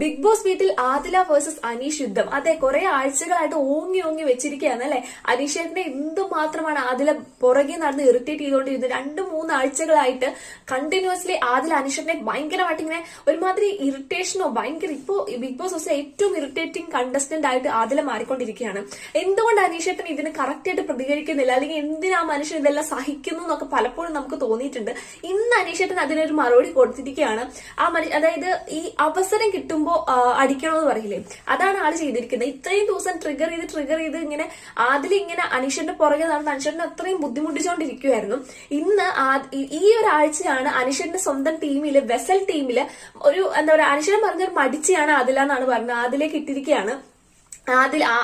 Big boss വീട്ടിൽ Adila versus Aneesh യുദ്ധം. അതെ, കുറെ ആഴ്ചകളായിട്ട് ഓങ്ങി ഓങ്ങി വെച്ചിരിക്കുകയാണ് അല്ലെ. അനീഷേട്ടനെ എന്തുമാത്രമാണ് ആദില പുറകെ നടന്ന് ഇറിറ്റേറ്റ് ചെയ്തുകൊണ്ടിരുന്നത്. 2-3 ആഴ്ചകളായിട്ട് കണ്ടിന്യൂസ്ലി ആദില അനീഷേട്ടനെ ഭയങ്കരമായിട്ട് ഇങ്ങനെ ഒരുമാതിരി ഇറിറ്റേഷനോ ഇപ്പോ ബിഗ് ബോസ് ഹൗസിലെ ഏറ്റവും ഇറിറ്റേറ്റിംഗ് കണ്ടസ്റ്റന്റ് ആയിട്ട് ആദില മാറിക്കൊണ്ടിരിക്കുകയാണ്. എന്തുകൊണ്ട് അനീഷേട്ടൻ ഇതിന് കറക്റ്റ് ആയിട്ട് പ്രതികരിക്കുന്നില്ല, അല്ലെങ്കിൽ എന്തിനാ മനുഷ്യൻ ഇതെല്ലാം സഹിക്കുന്നു എന്നൊക്കെ പലപ്പോഴും നമുക്ക് തോന്നിയിട്ടുണ്ട്. ഇന്ന് അനീഷേട്ടൻ അതിനൊരു മറുപടി കൊടുത്തിരിക്കുകയാണ്. അതായത് ഈ അവസരം കിട്ടുമ്പോ അടിക്കണമെന്ന് പറയില്ലേ, അതാണ് ആള് ചെയ്തിരിക്കുന്നത്. ഇത്രയും ദിവസം ട്രിഗർ ചെയ്ത് ഇങ്ങനെ ഇങ്ങനെ അനീഷന്റെ പുറകെ നടന്ന് അനീഷന്റെ അത്രയും ബുദ്ധിമുട്ടിച്ചുകൊണ്ടിരിക്കുവായിരുന്നു. ഇന്ന് ഈ ഒരാഴ്ചയാണ് അനീഷന്റെ സ്വന്തം ടീമില്, വെസൽ ടീമില് ഒരു അനീഷൻ പറഞ്ഞൊരു മടിച്ചിയാണ് ആദില എന്നാണ് പറഞ്ഞത്. ആദിലേക്ക് ഇട്ടിരിക്കുകയാണ്.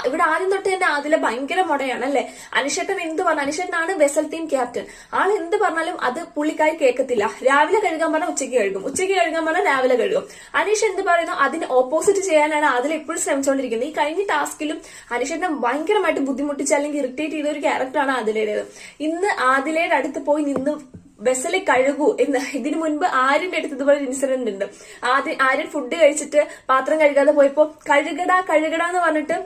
ഇവിടെ ആദ്യം തൊട്ട് തന്നെ ആദില ഭയങ്കര മുടയാണ് അല്ലെ. അനീഷേട്ടൻ എന്ത് പറഞ്ഞു, അനീഷേട്ടനാണ് വെസൽ ടീം ക്യാപ്റ്റൻ. ആൾ എന്ത് പറഞ്ഞാലും അത് പുള്ളിക്കാരി കേൾക്കത്തില്ല. രാവിലെ കഴുകാൻ പറഞ്ഞാൽ ഉച്ചയ്ക്ക് കഴുകും, ഉച്ചയ്ക്ക് കഴുകാൻ പറഞ്ഞാൽ രാവിലെ കഴുകും. അനീഷ് എന്ത് പറയുന്നു അതിന് ഓപ്പോസിറ്റ് ചെയ്യാനാണ് ആദില എപ്പോഴും ശ്രമിച്ചുകൊണ്ടിരിക്കുന്നത്. ഈ കഴിഞ്ഞ ടാസ്കിലും അനീഷേട്ടനെ ഭയങ്കരമായിട്ട് ബുദ്ധിമുട്ടിച്ച് അല്ലെങ്കിൽ ഇറിറ്റേറ്റ് ചെയ്ത ഒരു ക്യാരക്ടറാണ് ആദിലയുടേത്. ഇന്ന് ആദിലയുടെ അടുത്ത് പോയി നിന്ന് വെസല് കഴുകൂ എന്ന്. ഇതിനു മുൻപ് ആര്യന്റെ അടുത്ത് ഇതുപോലെ ഇൻസിഡന്റ് ഉണ്ട്. ആര്യൻ ഫുഡ് കഴിച്ചിട്ട് പാത്രം കഴുകാതെ പോയപ്പോ കഴുകടാ എന്ന് പറഞ്ഞിട്ട്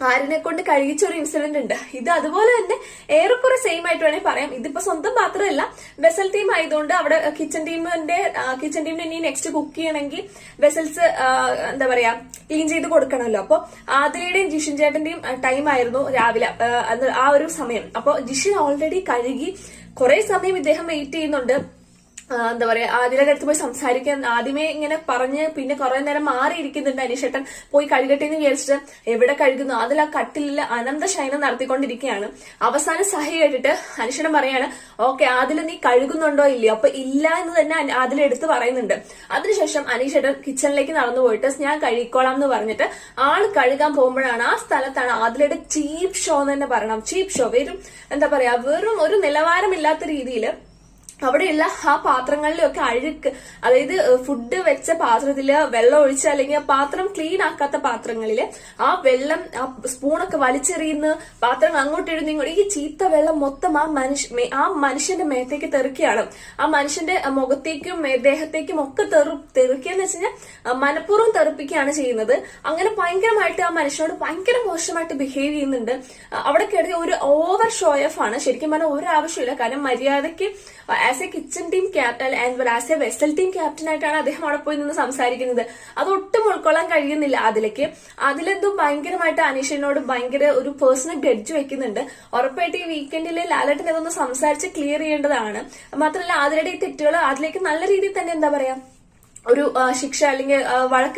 ആര്യനെ കൊണ്ട് കഴുകിച്ച ഒരു ഇൻസിഡന്റ് ഉണ്ട്. ഇത് അതുപോലെ തന്നെ ഏറെക്കുറെ സെയിം ആയിട്ട് വേണമെങ്കിൽ പറയാം. ഇതിപ്പോ സ്വന്തം പാത്രമല്ല, വെസൽ ടീം ആയതുകൊണ്ട് അവിടെ കിച്ചൺ ടീമിന് ഇനി നെക്സ്റ്റ് കുക്ക് ചെയ്യണമെങ്കിൽ വെസൽസ് ക്ലീൻ ചെയ്ത് കൊടുക്കണമല്ലോ. അപ്പൊ ആദിലയുടെയും ജിഷിൻ ചേട്ടന്റെയും ടൈം ആയിരുന്നു രാവിലെ ആ ഒരു സമയം. അപ്പൊ ജിഷിൻ ഓൾറെഡി കഴുകി കുറെ സമയം ഇദ്ദേഹം വെയിറ്റ് ചെയ്യുന്നുണ്ട്. ആദിലയുടെ അടുത്ത് പോയി സംസാരിക്കാൻ ആദ്യമേ ഇങ്ങനെ പറഞ്ഞ് പിന്നെ കുറെ നേരം മാറിയിരിക്കുന്നുണ്ട്. അനീഷേട്ടൻ പോയി കഴുകട്ടെ എന്ന് വിചാരിച്ചിട്ട് എവിടെ കഴുകുന്നു, അതിൽ ആ കട്ടിലിൽ അനന്ത ശയനം നടത്തിക്കൊണ്ടിരിക്കുകയാണ്. അവസാനം സഹി കേട്ടിട്ട് അനീഷേട്ടൻ പറയാണ്, ഓക്കെ ആദില നീ കഴുകുന്നുണ്ടോ ഇല്ലയോ? അപ്പൊ ഇല്ല എന്ന് തന്നെ ആദില എടുത്ത് പറയുന്നുണ്ട്. അതിനുശേഷം അനീഷേട്ടൻ കിച്ചണിലേക്ക് നടന്നു പോയിട്ട് ഞാൻ കഴുകിക്കോളാം എന്ന് പറഞ്ഞിട്ട് ആള് കഴുകാൻ പോകുമ്പോഴാണ് ആ സ്ഥലത്താണ് ആദിലയുടെ ചീപ്പ് ഷോ എന്ന് തന്നെ പറയണം. ചീപ്പ് ഷോ, വെറും ഒരു നിലവാരമില്ലാത്ത രീതിയിൽ അവിടെയുള്ള ആ പാത്രങ്ങളിലൊക്കെ അഴുക്ക്, അതായത് ഫുഡ് വെച്ച പാത്രത്തില് വെള്ളം ഒഴിച്ച് അല്ലെങ്കിൽ ആ പാത്രം ക്ലീൻ ആക്കാത്ത പാത്രങ്ങളില് ആ വെള്ളം ആ സ്പൂണൊക്കെ വലിച്ചെറിയുന്ന പാത്രങ്ങൾ അങ്ങോട്ട് ഇടുന്ന ഇങ്ങോട്ട് ഈ ചീത്ത വെള്ളം മൊത്തം ആ മനുഷ്യന്റെ മേത്തേക്ക് തെറിക്കുകയാണ്. ആ മനുഷ്യന്റെ മുഖത്തേക്കും ദേഹത്തേക്കും ഒക്കെ തെറിക്കുകയെന്ന് വെച്ച് കഴിഞ്ഞാൽ മനഃപൂർവ്വം തെറിപ്പിക്കുകയാണ് ചെയ്യുന്നത്. അങ്ങനെ ഭയങ്കരമായിട്ട് ആ മനുഷ്യനോട് ഭയങ്കര മോശമായിട്ട് ബിഹേവ് ചെയ്യുന്നുണ്ട്. അവിടെ കയറി ഒരു ഓവർ ഷോ ഓഫ് ആണ്. ശരിക്കും പറഞ്ഞാൽ ഒരു ആവശ്യമില്ല. കാരണം മര്യാദയ്ക്ക് as A kitchen team captain and as A vessel team captain ആയിട്ടാണ് അദ്ദേഹം അവിടെ പോയി നിന്ന് സംസാരിക്കുന്നത്. അതൊട്ടും ഉൾക്കൊള്ളാൻ കഴിയുന്നില്ല ആദിലയ്ക്ക്. അതിലെന്തും ഭയങ്കരമായിട്ട് അനീഷിനോട് ഭയങ്കര ഒരു പേഴ്സണൽ ഗ്രഡ്ജ് വെക്കുന്നുണ്ട്. ഉറപ്പായിട്ട് ഈ വീക്കെൻഡിൽ ലാലേട്ടൻ ഇതൊന്ന് സംസാരിച്ച് ക്ലിയർ ചെയ്യേണ്ടതാണ്. മാത്രമല്ല ആദിലയുടെ ഈ തെറ്റുകൾ അതിലേക്ക് നല്ല രീതിയിൽ തന്നെ ഒരു ശിക്ഷ അല്ലെങ്കിൽ വഴക്ക്